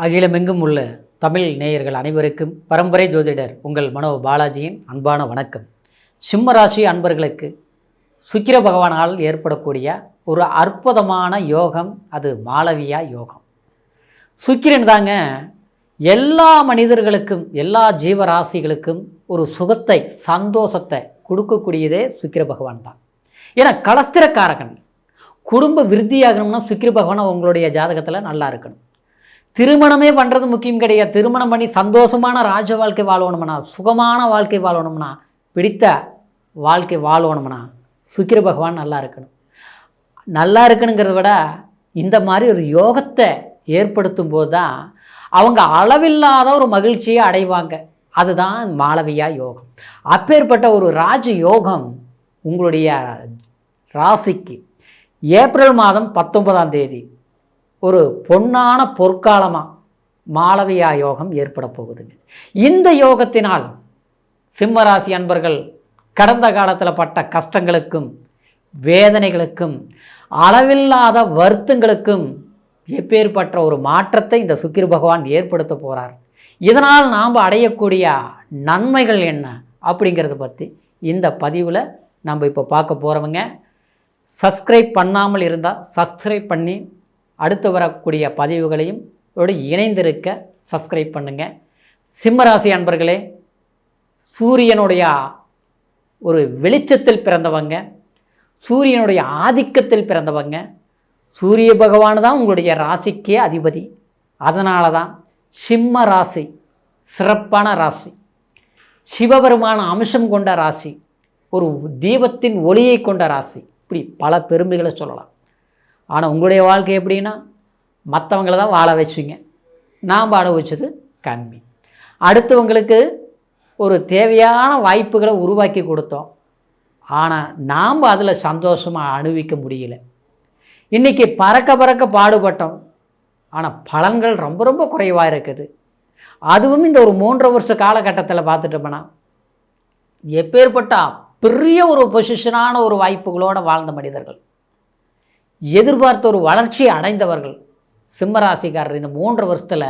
அகிலமெங்கும் உள்ள தமிழ் நேயர்கள் அனைவருக்கும் பரம்பரை ஜோதிடர் உங்கள் மனோ பாலாஜியின் அன்பான வணக்கம். சிம்மராசி அன்பர்களுக்கு சுக்கிர பகவானால் ஏற்படக்கூடிய ஒரு அற்புதமான யோகம், அது மாளவியா யோகம். சுக்கிரன் தாங்க எல்லா மனிதர்களுக்கும், எல்லா ஜீவராசிகளுக்கும் ஒரு சுகத்தை, சந்தோஷத்தை கொடுக்கக்கூடியதே சுக்கிர பகவான் தான். ஏன்னா கலஸ்திரக்காரகன். குடும்ப விருத்தியாகணும்னா சுக்கிர பகவான் உங்களுடைய ஜாதகத்தில் நல்லா இருக்கணும். திருமணமே பண்ணுறது முக்கியம் கிடையாது. திருமணம் பண்ணி சந்தோஷமான ராஜ வாழ்க்கை வாழணும்னா, சுகமான வாழ்க்கை வாழணும்னா, பிடித்த வாழ்க்கை வாழணும்னா சுக்கிர பகவான் நல்லா இருக்கணும். நல்லா இருக்கணுங்கிறத விட இந்த மாதிரி ஒரு யோகத்தை ஏற்படுத்தும் போது தான் அவங்க அளவில்லாத ஒரு மகிழ்ச்சியை அடைவாங்க. அதுதான் மாளவியா யோகம். அப்பேற்பட்ட ஒரு ராஜ யோகம் உங்களுடைய ராசிக்கு ஏப்ரல் மாதம் 19ஆம் தேதி ஒரு பொன்னான பொற்காலமாக மாளவியா யோகம் ஏற்பட போகுதுங்க. இந்த யோகத்தினால் சிம்மராசி அன்பர்கள் கடந்த காலத்தில் பட்ட கஷ்டங்களுக்கும் வேதனைகளுக்கும் அளவில்லாத வருத்தங்களுக்கும் எப்பேற்பட்ட ஒரு மாற்றத்தை இந்த சுக்கிர பகவான் ஏற்படுத்த போகிறார். இதனால் நாம் அடையக்கூடிய நன்மைகள் என்ன அப்படிங்கிறத பற்றி இந்த பதிவில் நம்ம இப்போ பார்க்க போகிறவங்க. சப்ஸ்கிரைப் பண்ணாமல் இருந்தால் சப்ஸ்கிரைப் பண்ணி அடுத்து வரக்கூடிய பதிவுகளையும் இணைந்திருக்க சப்ஸ்கிரைப் பண்ணுங்கள். சிம்மராசி அன்பர்களே, சூரியனுடைய ஒரு வெளிச்சத்தில் பிறந்தவங்க, சூரியனுடைய ஆதிக்கத்தில் பிறந்தவங்க. சூரிய பகவான் தான் உங்களுடைய ராசிக்கே அதிபதி. அதனால தான் சிம்ம ராசி சிறப்பான ராசி, சிவபெருமான அம்சம் கொண்ட ராசி, ஒரு தீபத்தின் ஒளியை கொண்ட ராசி. இப்படி பல பெருமைகளை சொல்லலாம். ஆனால் உங்களுடைய வாழ்க்கை எப்படின்னா, மற்றவங்கள தான் வாழ வச்சுங்க, நாம் அனுபவிச்சது கம்மி. அடுத்தவங்களுக்கு ஒரு தேவையான வாய்ப்புகளை உருவாக்கி கொடுத்தோம், ஆனால் நாம் அதில் சந்தோஷமாக அனுபவிக்க முடியல. இன்றைக்கி பறக்க பாடுபட்டோம், ஆனால் பலன்கள் ரொம்ப ரொம்ப குறைவாக இருக்குது. அதுவும் இந்த ஒரு 3 வருஷ காலகட்டத்தில் பார்த்துட்டோம்னா எப்பேற்பட்ட பெரிய ஒரு பொசிஷனான ஒரு வாய்ப்புகளோடு வாழ்ந்த மனிதர்கள், எதிர்பார்த்த ஒரு வளர்ச்சி அடைந்தவர்கள் சிம்மராசிக்காரர் இந்த 3 வருஷத்தில்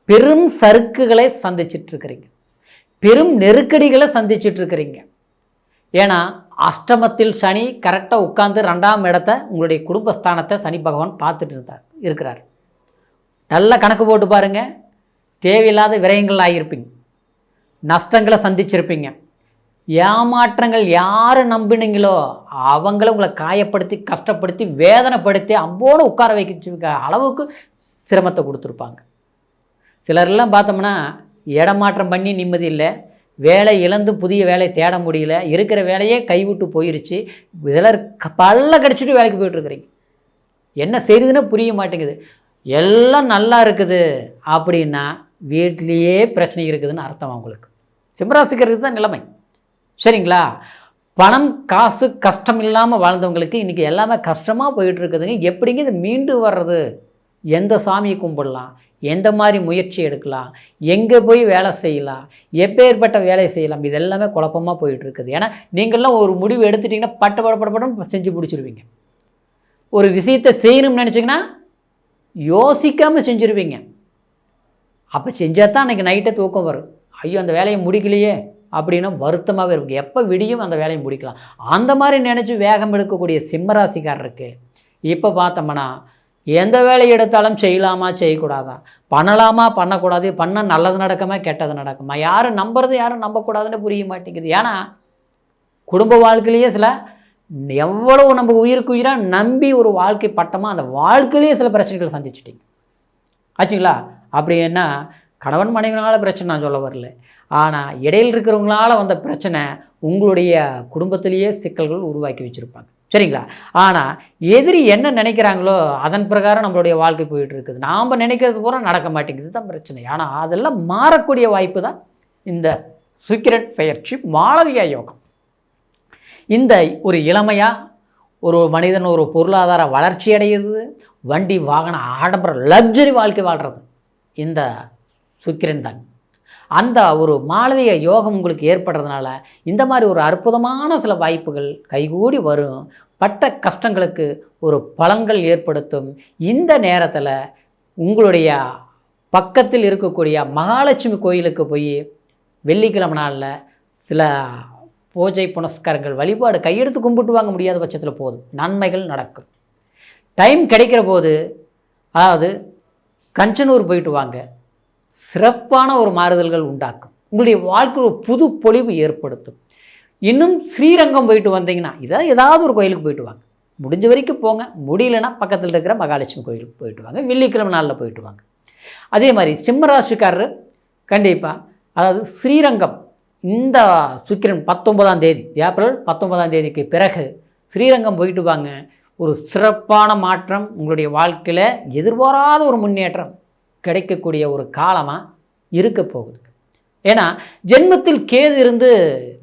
பெரும் சறுக்குகளை சந்திச்சிட்ருக்கிறீங்க, பெரும் நெருக்கடிகளை சந்திச்சிட்ருக்கிறீங்க. ஏன்னா அஷ்டமத்தில் சனி கரெக்டாக உட்கார்ந்து 2ஆம் இடத்தை, உங்களுடைய குடும்பஸ்தானத்தை சனி பகவான் பார்த்துட்டு இருக்கிறார். நல்ல கணக்கு போட்டு பாருங்கள். தேவையில்லாத விரயங்கள் ஆகியிருப்பீங்க, நஷ்டங்களை சந்திச்சிருப்பீங்க, ஏமாற்றங்கள். யாரை நம்பினீங்களோ அவங்கள உங்களை காயப்படுத்தி, கஷ்டப்படுத்தி, வேதனைப்படுத்தி அம்போடு உட்கார வைக்க அளவுக்கு சிரமத்தை கொடுத்துருப்பாங்க. சிலரெல்லாம் பார்த்தோம்னா இடமாற்றம் பண்ணி நிம்மதி இல்லை, வேலை இழந்து புதிய வேலையை தேட முடியல, இருக்கிற வேலையே கைவிட்டு போயிருச்சு. இதில் பல்ல கடிச்சிட்டு வேலைக்கு போயிட்டுருக்குறீங்க. என்ன செய்யுதுன்னு புரிய மாட்டேங்குது. எல்லாம் நல்லா இருக்குது அப்படின்னா வீட்லேயே பிரச்சனை இருக்குதுன்னு அர்த்தம். அவங்களுக்கு சிம்மராசிக்கிறது தான் நிலைமை. சரிங்களா? பணம் காசு கஷ்டம் இல்லாமல் வாழ்ந்தவங்களுக்கு இன்றைக்கி எல்லாமே கஷ்டமாக போயிட்டுருக்குதுங்க. எப்படிங்க இது மீண்டு வர்றது? எந்த சாமியை கும்பிடலாம், எந்த மாதிரி முயற்சி எடுக்கலாம், எங்கே போய் வேலை செய்யலாம், எப்பேற்பட்ட வேலையை செய்யலாம், இது எல்லாமே குழப்பமாக போயிட்டுருக்குது. ஏன்னா நீங்கள்லாம் ஒரு முடிவு எடுத்துட்டிங்கன்னா படப்படன்னு செஞ்சு பிடிச்சிருவீங்க. ஒரு விஷயத்தை செய்யணும்னு நினச்சிங்கன்னா யோசிக்காமல் செஞ்சுருவீங்க. அப்போ செஞ்சால் தான் அன்றைக்கி நைட்டை தூக்கம் வரும். ஐயோ அந்த வேலையை முடிக்கலையே அப்படின்னா வருத்தமாகவே இருக்கும். எப்போ விடியும் அந்த வேலையை முடிக்கலாம், அந்த மாதிரி நினச்சி வேகம் எடுக்கக்கூடிய சிம்மராசிக்காரருக்கு இப்போ பார்த்தோம்னா எந்த வேலையை எடுத்தாலும் செய்யலாமா செய்யக்கூடாதா, பண்ணலாமா பண்ணக்கூடாது, பண்ணால் நல்லது நடக்குமா கெட்டது நடக்குமா, யாரும் நம்புறது யாரும் நம்பக்கூடாதுன்னு புரிய மாட்டேங்குது. ஏன்னா குடும்ப வாழ்க்கையிலேயே சில எவ்வளவு நம்ம உயிருக்கு உயிராக நம்பி ஒரு வாழ்க்கை பட்டமா அந்த வாழ்க்கையிலேயே சில பிரச்சனைகள் சந்திச்சிட்டிங்க ஆச்சுங்களா? அப்படி என்ன கணவன் மனைவினால பிரச்சனை நான் சொல்ல வரல, ஆனால் இடையில் இருக்கிறவங்களால வந்த பிரச்சனை உங்களுடைய குடும்பத்திலேயே சிக்கல்கள் உருவாக்கி வச்சுருப்பாங்க. சரிங்களா? ஆனால் எதிரி என்ன நினைக்கிறாங்களோ அதன் பிரகாரம் நம்மளுடைய வாழ்க்கை போயிட்டு இருக்குது. நாம் நினைக்கிறது பூரா நடக்க மாட்டேங்குது தான் பிரச்சனை. ஆனால் அதெல்லாம் மாறக்கூடிய வாய்ப்பு தான் இந்த சுக்கிரன் பெயர்ச்சி மாளவியா யோகம். இந்த ஒரு இளமையாக ஒரு மனிதன் ஒரு பொருளாதார வளர்ச்சி அடைகிறது, வண்டி வாகன ஆடம்பர லக்ஸரி வாழ்க்கை வாழ்கிறது இந்த சுக்கிரன் தான். அந்த ஒரு மாளவிய யோகம் உங்களுக்கு ஏற்படுறதுனால இந்த மாதிரி ஒரு அற்புதமான சில வாய்ப்புகள் கைகூடி வரும். பட்ட கஷ்டங்களுக்கு ஒரு பலன்கள் ஏற்படுத்தும். இந்த நேரத்தில் உங்களுடைய பக்கத்தில் இருக்கக்கூடிய மகாலட்சுமி கோயிலுக்கு போய் வெள்ளிக்கிழமை நாளில் சில பூஜை புனஸ்காரங்கள் வழிபாடு கையெடுத்து கும்பிட்டு வாங்க முடியாத பட்சத்தில் போதும், நன்மைகள் நடக்கும். டைம் கிடைக்கிற போது அதாவது கஞ்சனூர் போயிட்டு வாங்க, சிறப்பான ஒரு மாறுதல்கள் உண்டாக்கும். உங்களுடைய வாழ்க்கை ஒரு புது பொலிவு ஏற்படுத்தும். இன்னும் ஸ்ரீரங்கம் போயிட்டு வந்தீங்கன்னா ஏதாவது ஒரு கோயிலுக்கு போயிட்டு வாங்க, முடிஞ்ச வரைக்கும் போங்க, முடியலன்னா பக்கத்தில் இருக்கிற மகாலட்சுமி கோயிலுக்கு போயிட்டு வாங்க, வெள்ளிக்கிழமை நாளில் போயிட்டு வாங்க. அதே மாதிரி சிம்மராசிக்காரர் கண்டிப்பாக அதாவது ஸ்ரீரங்கம் இந்த சுக்கிரன் 19ஆம் தேதி ஏப்ரல் 19ஆம் தேதிக்கு பிறகு ஸ்ரீரங்கம் போயிட்டு வாங்க. ஒரு சிறப்பான மாற்றம் உங்களுடைய வாழ்க்கையில் எதிர்பாராத ஒரு முன்னேற்றம் கிடைக்கக்கூடிய ஒரு காலமாக இருக்க போகுது. ஏன்னா ஜென்மத்தில் கேது இருந்து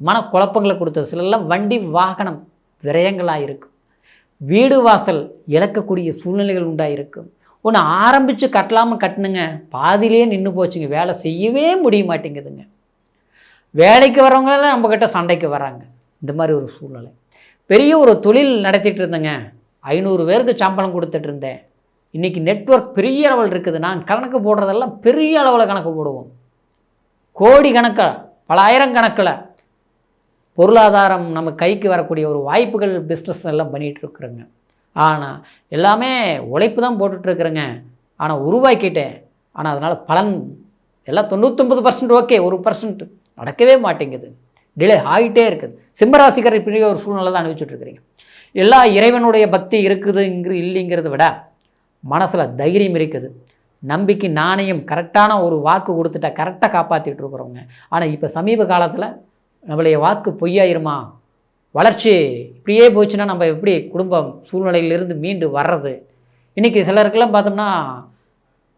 மனக்குழப்பங்களை கொடுத்தது. சிலெல்லாம் வண்டி வாகனம் விரயங்களாக இருக்கும், வீடு வாசல் இழக்கக்கூடிய சூழ்நிலைகள் உண்டாயிருக்கும். ஒன்று ஆரம்பித்து கட்டலாமல் கட்டணுங்க, பாதியிலே நின்று போச்சுங்க, வேலை செய்யவே முடிய மாட்டேங்குதுங்க. வேலைக்கு வரவங்களெல்லாம் நம்மக்கிட்ட சண்டைக்கு வராங்க. இந்த மாதிரி ஒரு சூழ்நிலை. பெரிய ஒரு தொழில் நடத்திட்டு இருந்தேங்க, 500 பேருக்கு சம்பளம் கொடுத்துட்டு இருந்தேன். இன்றைக்கி நெட்வொர்க் பெரிய அளவில் இருக்குது, நான் கணக்கு போடுறதெல்லாம் பெரிய அளவில் கணக்கு போடுவோம், கோடி கணக்கில் பல ஆயிரம் கணக்கில் பொருளாதாரம் நம்ம கைக்கு வரக்கூடிய ஒரு வாய்ப்புகள் பிஸ்னஸ் எல்லாம் பண்ணிகிட்ருக்குறேங்க. ஆனால் எல்லாமே உழைப்பு தான் போட்டுட்ருக்குறேங்க, ஆனால் உருவாக்கிட்டேன். ஆனால் அதனால் பலன் எல்லாம் 99% ஓகே, 1% நடக்கவே மாட்டேங்குது, டிலே ஆகிட்டே இருக்குது. சிம்மராசிக்காரர் பெரிய ஒரு சூழ்நிலை தான் அனுபவிச்சுட்ருக்குறீங்க. எல்லா இறைவனுடைய பக்தி இருக்குது இல்லைங்கிறத விட மனசில் தைரியம் இருக்குது, நம்பிக்கை நாணயம், கரெக்டான ஒரு வாக்கு கொடுத்துட்டா கரெக்டாக காப்பாற்றிட்டு இருக்கிறவங்க. ஆனால் இப்போ சமீப காலத்தில் நம்மளுடைய வாக்கு பொய்யாயிருமா, வளர்ச்சி இப்படியே போச்சுன்னா நம்ம எப்படி குடும்பம் சூழ்நிலையிலிருந்து மீண்டு வர்றது? இன்றைக்கி சிலருக்கெல்லாம் பார்த்தோம்னா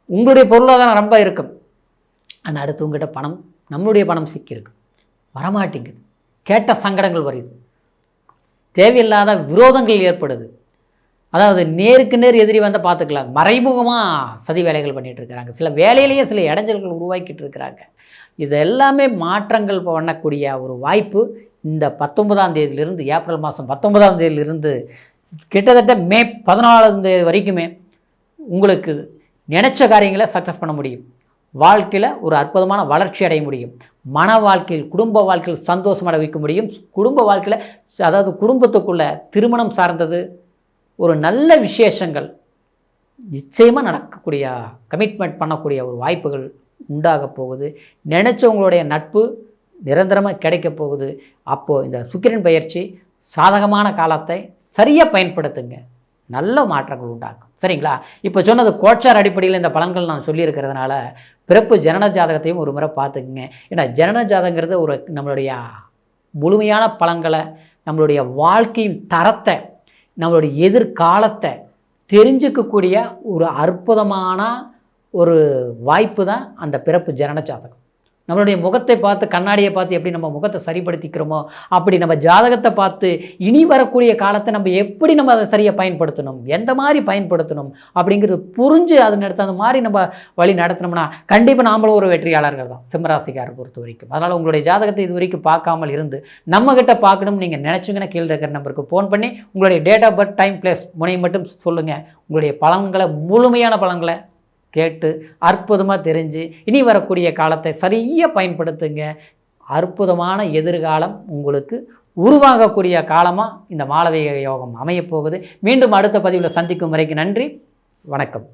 உங்களுடைய பொருளாதாரம் ரொம்ப இருக்கும், ஆனால் அடுத்து உங்கள்கிட்ட பணம், நம்மளுடைய பணம் சிக்கியிருக்கு, வரமாட்டேங்குது, கேட்ட சங்கடங்கள் வருது, தேவையில்லாத விரோதங்கள் ஏற்படுது. அதாவது நேருக்கு நேர் எதிரி வந்து பார்த்துக்கலாம், மறைமுகமாக சதி வேலைகள் பண்ணிகிட்டு இருக்கிறாங்க, சில வேலையிலேயே சில இடைஞ்சல்கள் உருவாக்கிட்டு இருக்கிறாங்க. இது எல்லாமே மாற்றங்கள் பண்ணக்கூடிய ஒரு வாய்ப்பு இந்த 19ஆம் தேதியிலிருந்து, ஏப்ரல் மாதம் 19ஆம் தேதியிலிருந்து கிட்டத்தட்ட மே 14ஆம் தேதி வரைக்குமே உங்களுக்கு நினச்ச காரியங்களை சக்ஸஸ் பண்ண முடியும். வாழ்க்கையில் ஒரு அற்புதமான வளர்ச்சி அடைய முடியும். மன வாழ்க்கையில், குடும்ப வாழ்க்கையில் சந்தோஷம் அடைய வைக்க முடியும். குடும்ப வாழ்க்கையில் அதாவது குடும்பத்துக்குள்ளே திருமணம் சார்ந்தது ஒரு நல்ல விசேஷங்கள் நிச்சயமாக நடக்கக்கூடிய, கமிட்மெண்ட் பண்ணக்கூடிய ஒரு வாய்ப்புகள் உண்டாக போகுது. நினச்சவங்களுடைய நட்பு நிரந்தரமாக கிடைக்க போகுது. அப்போது இந்த சுக்கிரன் பயிற்சி சாதகமான காலத்தை சரியாக பயன்படுத்துங்க, நல்ல மாற்றங்கள் உண்டாக்கும். சரிங்களா? இப்போ சொன்னது கோச்சார் அடிப்படையில் இந்த பலன்கள் நான் சொல்லியிருக்கிறதுனால பிறப்பு ஜனன ஜாதகத்தையும் ஒரு முறை பார்த்துக்குங்க. ஏன்னா ஜனன ஜாதகங்கிறது ஒரு நம்மளுடைய முழுமையான பலன்களை, நம்மளுடைய வாழ்க்கையின் தரத்தை, நம்மளுடைய எதிர்காலத்தை தெரிஞ்சுக்கக்கூடிய ஒரு அற்புதமான ஒரு வாய்ப்பு தான் அந்த பிறப்பு ஜனன ஜாதகம். நம்மளுடைய முகத்தை பார்த்து, கண்ணாடியை பார்த்து எப்படி நம்ம முகத்தை சரிப்படுத்திக்கிறோமோ அப்படி நம்ம ஜாதகத்தை பார்த்து இனி வரக்கூடிய காலத்தை நம்ம எப்படி நம்ம அதை சரியாக பயன்படுத்தணும், எந்த மாதிரி பயன்படுத்தணும் அப்படிங்கிறது புரிஞ்சு அதன் அடுத்து அந்த மாதிரி நம்ம வழி நடத்தினோம்னா கண்டிப்பாக நாமளும் ஒரு வெற்றியாளர்கள் தான் சிம்மராசிக்காரை பொறுத்த வரைக்கும். அதனால் உங்களுடைய ஜாதகத்தை இது வரைக்கும் பார்க்காமல் இருந்து நம்மக்கிட்ட பார்க்கணும்னு நீங்கள் நினச்சிங்கன்னா கீழே இருக்கிற நம்பருக்கு ஃபோன் பண்ணி உங்களுடைய date of birth, time, place முனை மட்டும் சொல்லுங்கள். உங்களுடைய பலன்களை, முழுமையான பலன்களை கேட்டு அற்புதமாக தெரிஞ்சு இனி வரக்கூடிய காலத்தை சரியாக பயன்படுத்துங்க. அற்புதமான எதிர்காலம் உங்களுக்கு உருவாகக்கூடிய காலமாக இந்த மாளவிக யோகம் அமையப்போகுது. மீண்டும் அடுத்த பதிவில் சந்திக்கும் வரைக்கும் நன்றி, வணக்கம்.